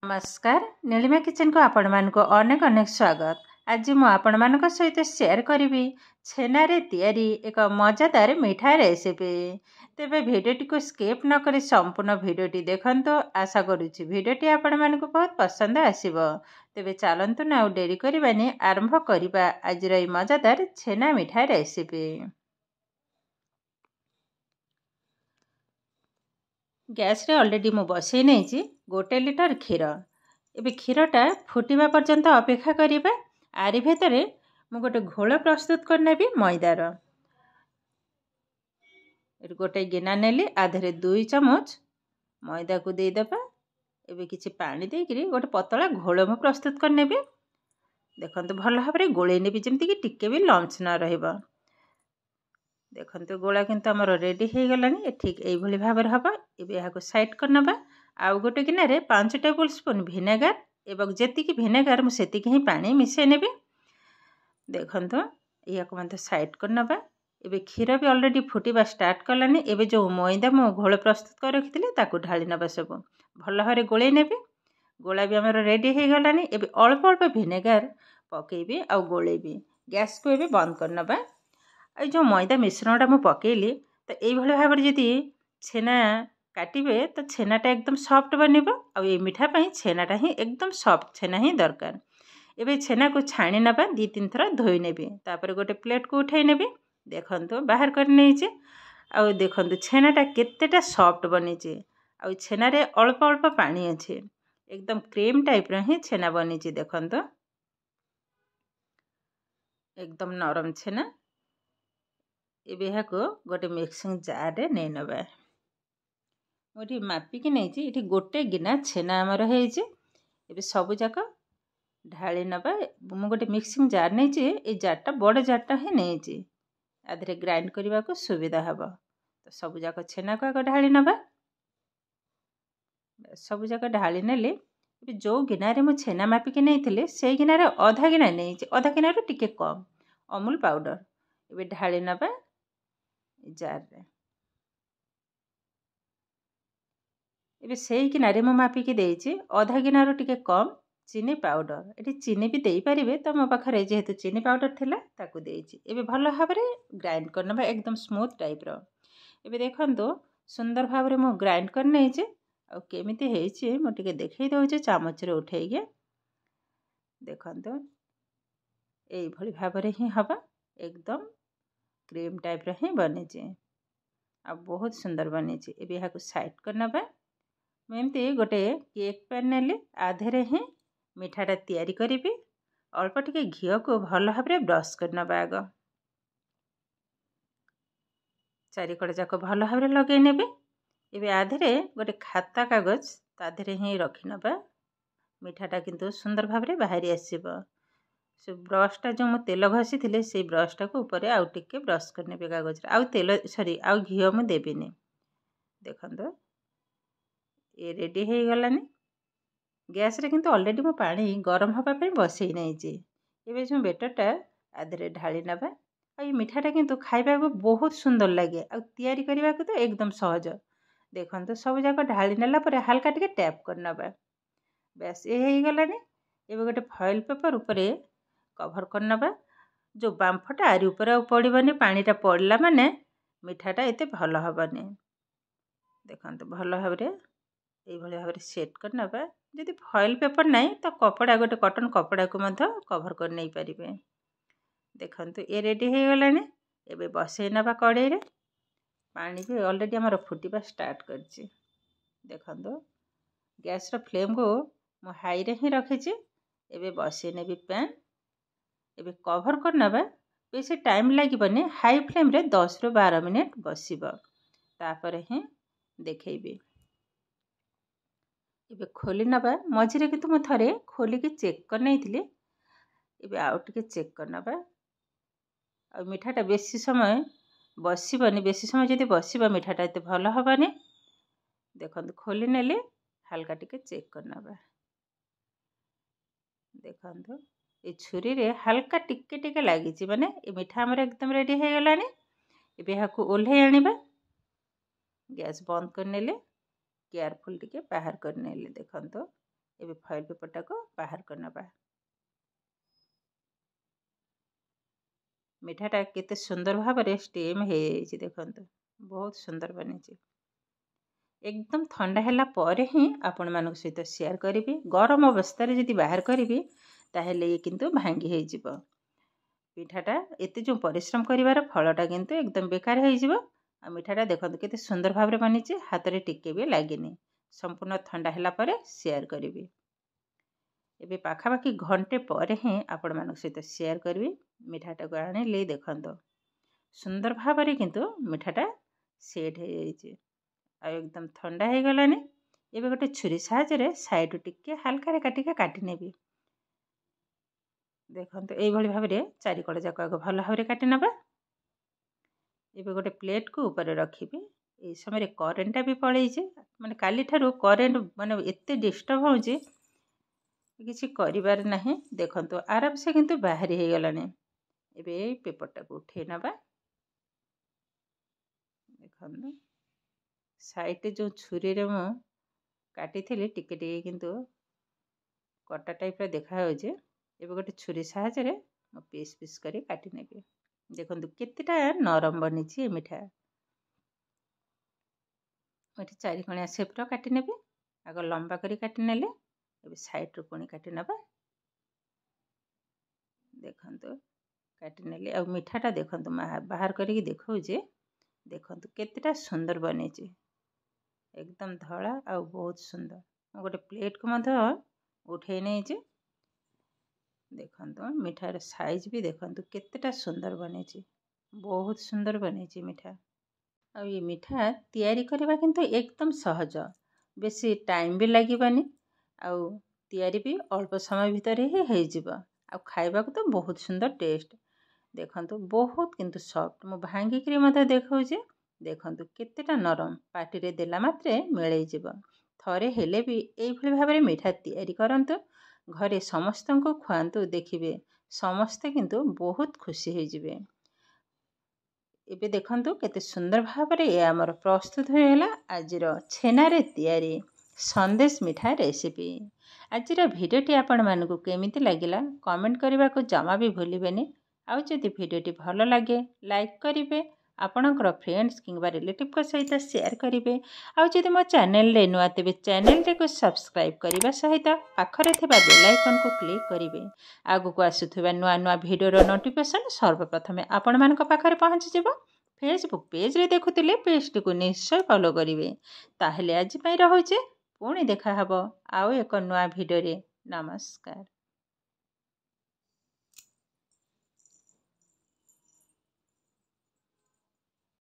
नमस्कार नीलिमा किचन को आपण मानक अनेक अनेक स्वागत। आज मु आपण मानक सहित शेयर करी छेना रे तैयारी एक मजादार मिठा रेसिपी। तेबे भिडियोटी को स्किप न करी संपूर्ण भिडियोटी देखंतो। आशा करुछि भिडियोटी आपण मानक बहुत पसंद आसीबो। तेबे चलंतु ना डेरी करबानी आरंभ करिबा आज रे मजादार छेना मिठा रेसिपी। गैस रे ऑलरेडी मु बसई नहीं 1 लिटर क्षीर। एबे क्षीरटा फुटिबा पर्यंत अपेक्षा करिबा। आरी भेतरे मु गोटे घोल प्रस्तुत करनेबी मैदार। गोटे गिना नेली आधरे 2 चमच मैदा को दे देबा। एबे किछि पानी दे करी गोटे पतला घोल मु प्रस्तुत करनेबी। देखंतु भल भाबरे गोळै नेबी जेमति कि टिके भी लम्स न रहइबा। देखंतु गोला किंतु हमर रेडी हे गलानी। ठीक एई भली भाबर हबा। एबे या को साइड करनबा। आउ गोटे गिना रे 5 टेबल स्पून विनेगर एवं जेति कि विनेगर मु सेति कि पानी मिसे नेबे। देखंतु या को मते साइड करनबा। एबे क्षीर भी ऑलरेडी फुटिबा स्टार्ट कलानी। एबे जो मैदा मु घोल प्रस्तुत कर रखितले ताकू ढाली नबा सब भल भाबरे गोळै नेबे। गोला भी हमर रेडी हे गलानी। एबे अल्प अल्प विनेगर पकेबी आ गोळैबी। गैस को एबे बंद करनबा। आई जो मैदा मिश्रणटा मु पकेली तो एई भली भाबरे जदी छेना काटिबे तो छेनाटा एकदम सॉफ्ट बनिबो। आ ए मिठा पई छेनाटा ही एकदम सॉफ्ट छेना ही दरकार। एबे छेना को छाणी नबा 2-3 थरा धोई नेबी। तापर गोटे प्लेट को उठाई नेबी। देखंतु बाहर कर नेइचे। आ देखंतु छेनाटा केतेटा सॉफ्ट बनिचे। आ छेना रे अल्प अल्प पानी अछि। एकदम क्रीम टाइप रो ही छेना बनिचे। देखंतु एकदम नरम छेना। एबे हाको गोटे मिक्सिंग जार रे नै नबा। मोठी मापी कि नैची इठी गोटे गिना छेना हमर हेइचे। एबे सब जाक ढाली नबा। मु गोटे मिक्सिंग जार नैची। ए जारटा बड़ जारटा हे नैची। आधरे ग्राइंड करबा को सुविधा हबो। तो सब जाक छेना को ढाली नबा। सब जाक ढाली नेले एबे जो गिना रे मु छेना मापी कि नैथिले सेई गिना रे आधा गिना नैची। आधा गिना रो टिके कम अमूल पाउडर एबे ढाली नबा जार रे। एबे सेई गिनारे मु मापी कि देइछि आधा गिनारो टिके कम चीनी पाउडर। एठी चीनी भी देई परिबे तो मो पाखरे जेहेतु चीनी पाउडर थिला ताकू देइछि। एबे भलो भाबरे ग्राइंड करनबा एकदम स्मूथ टाइप रो। एबे देखंतु सुंदर भाबरे मु ग्राइंड कर नैछि। आ केमिति हेइछि मु टिके देखै दउछि चामच रे उठै के। देखंतु एई भली भाबरे ही हबा। एकदम क्रीम टाइप रो ही बनिछि। आ बहुत सुंदर बनिछि। एबे या को साइड करनबा। मेमती गोटे केक पैन नेली आधेरे ही मिठाटा तैयारी करिबी। अल्प टिके घियो को भल भाबरे ब्रश करनबा। आग चारिकड़ जाक भल भाबरे लगै नेबे। एबे आधेरे गोटे खाता कागज ताधेरे ही रखि नबा। मिठाटा किंतु सुंदर भाबरे बाहरी आसीबो। से ब्रशटा जो मु तेल घसी थिले से ब्रशटा को ऊपर आउ टिके ब्रश करनेबे कागज रे। आउ तेल सॉरी आउ घियो मु देबिनी। देखंतु ए रेडी हे गलानी। गैस रे किंतु ऑलरेडी मु पानी गरम हबा पे बसई नैची। एबे जो बेटरटा आधरे ढाली नबा। आ ई मिठाटा किंतु खाइबा को बहुत सुंदर लागे। आ तैयारी करबा को तो एकदम सहज। देखंतु सब जाक ढाली नेला परे हल्का टिके टैप करनबा। बस ए हे गलानी। एबे गोटे फॉइल पेपर ऊपरे कवर करनबा। जो बांफटा आरी ऊपर आ पड़िबनी पानीटा पड़ला माने मिठाटा एते भलो हबनी। देखंतु भलो भाबरे एई भली भाबरे सेट करनबा। जदि फॉइल पेपर नाही तो कपड़ा गोटे कॉटन कपड़ा को मध्य कवर कर नै परिबे। देखंतु ए रेडी हे गलानी। एबे बसई नबा कड़ाई रे। पानी भी ऑलरेडी हमर फुटिबा स्टार्ट करछि। देखंतु गैस रो फ्लेम को मु हाई रे ही रखिछि। एबे बसई नेबी पैन। एबे कवर करनबा। बेसी टाइम लागिबनी। हाई फ्लेम रे 10 रो 12 मिनिट बसिबो। तापरे ही देखैबी। एबे खोली नबा। मझिरे किंतु मु थरे खोली के चेक कर नैथिली। एबे आउ टिके चेक करनबा। आ मिठाटा बेसी समय बसिबनी। बेसी समय जदि बसिबा मिठाटा एते भलो हबानी। देखंतु खोली नेले हल्का टिके चेक करनबा। देखंतु ए छुरी रे हल्का टिके टिके लागिछि माने ए मिठा हमर एकदम रेडी हे गलानी। एबे हाकू ओल्हे आनिबा। गैस बंद कर नेले केयरफुल टिके बाहर कर नेले। देखंतु एबे फॉइल पेपरटा को बाहर करनबा। मिठाटा केते सुंदर भाବରେ स्टीम हे जाइछि देखंतु बहुत सुंदर बनिछि। एकदम ठंडा हैला परे ही आपण मानक सहित शेयर करिबी। गरम अवस्था रे जदि बाहर करिबी ताहेले ये किंतु भांगी हे जिवो। पिठाटा एते जो परिश्रम करिवार फलटा किंतु एकदम बेकार हे जिवो। आ मिठाटा देखंतु केते सुंदर भाବରେ बनिछि, हाथ रे टिके भी लागिनी। संपूर्ण ठंडा हैला परे शेयर करिबी। एबे पाखापाखि घंटे परे ही आपण मानक सहित शेयर करिबी। मिठाटा को आनी ले देखंतु सुंदर भाବରେ किंतु मिठाटा सेट हे जाइछि। आ एकदम ठंडा हे गलानी। एबे गोटे छुरी साहाय्य साइड टिके हल्का रे काटी नेबी। देखंतु एई भली भाबरे चारि कड़ जाक आग भल भाबरे काटी नबा। एबे गोटे प्लेट को ऊपर रखिबी। ए समय रे करेंट भी पळै जे माने काली ठारू करेंट माने एते डिस्टर्ब हो जे किछि करिवार नाही। देखंतु आराम से किंतु बाहरी हे गलानी। एबे पेपरटा को उठे नबा। देखंतु साइड जो छुरी रे मु काटी थिले टिके टिके किंतु कटा टाइप रे देखा हो जे। एबे गोटे छुरी साहाय्य रे मु पीस पीस करी काटी नेबी। देखंतु केतेटा नरम बनिछि ए मिठा। एठी चारि कोणिया शेप रो काटी नेबी। आग लंबा करी काटी नेले एबे साइड रो कोणी काटी नबा। देखंतु काटी नेले आ मिठाटा देखंतु बाहर करी देखौ जे। देखंतु केतेटा सुंदर बनिछि। एकदम धड़ा आ बहुत सुंदर। मु गोटे प्लेट को मध उठे नै जे। देखंतु मिठार साइज भी देखंतु केतेटा सुंदर बनिछि। बहुत सुंदर बनिछि मिठा। आ ये मिठा तैयारी करबा किंतु एकदम सहज। बेसी टाइम भी लागिबानी। आ तैयारी भी अल्प समय भितर ही हे जिवो। आ खाइबा को तो बहुत सुंदर टेस्ट। देखंतु बहुत किंतु सॉफ्ट। मु भांगी करी मध देखौ जे। देखंतु केतेटा नरम पाटी रे देला मात्रे मिलै जिवो। थरे हेले भी एई भली भाबरे मिठा तैयारी करंतु। घरे समस्तंको खुआंतु देखिबे समस्ते किंतु बहुत खुशी हे जिवे। एबे देखंतु केते सुंदर भाबरे ए हमर प्रस्तुत होयला आजिर छेना रे तैयारी संदेश मिठा रेसिपी। आजिर भिडियोटी आपण मानकु केमिति लागिला कमेंट करबा को जमा भी भूलिबेनी। आउ जदि भिडियोटी भलो लागे लाइक करिवे। आपणकर फ्रेंड्स किंबा रिलेटिव को सहित शेयर करिवे। आउ जदि मो चैनल रे नुआ तेबे चैनल रे को सब्सक्राइब करिबा सहित पाखरे थिबा बेल आइकन को क्लिक करिवे। आगु को आसुथिबा नुआ नुआ भिडियो रो नोटिफिकेशन सर्वप्रथमे आपण मानक पाखरे पहुंची जिवो। फेसबुक पेज रे देखुतिले पेज को निश्चय फॉलो करिवे। ताहेले आज पई रहउचे पुणी देखा हबो आउ एक नुआ भिडियो रे। नमस्कार।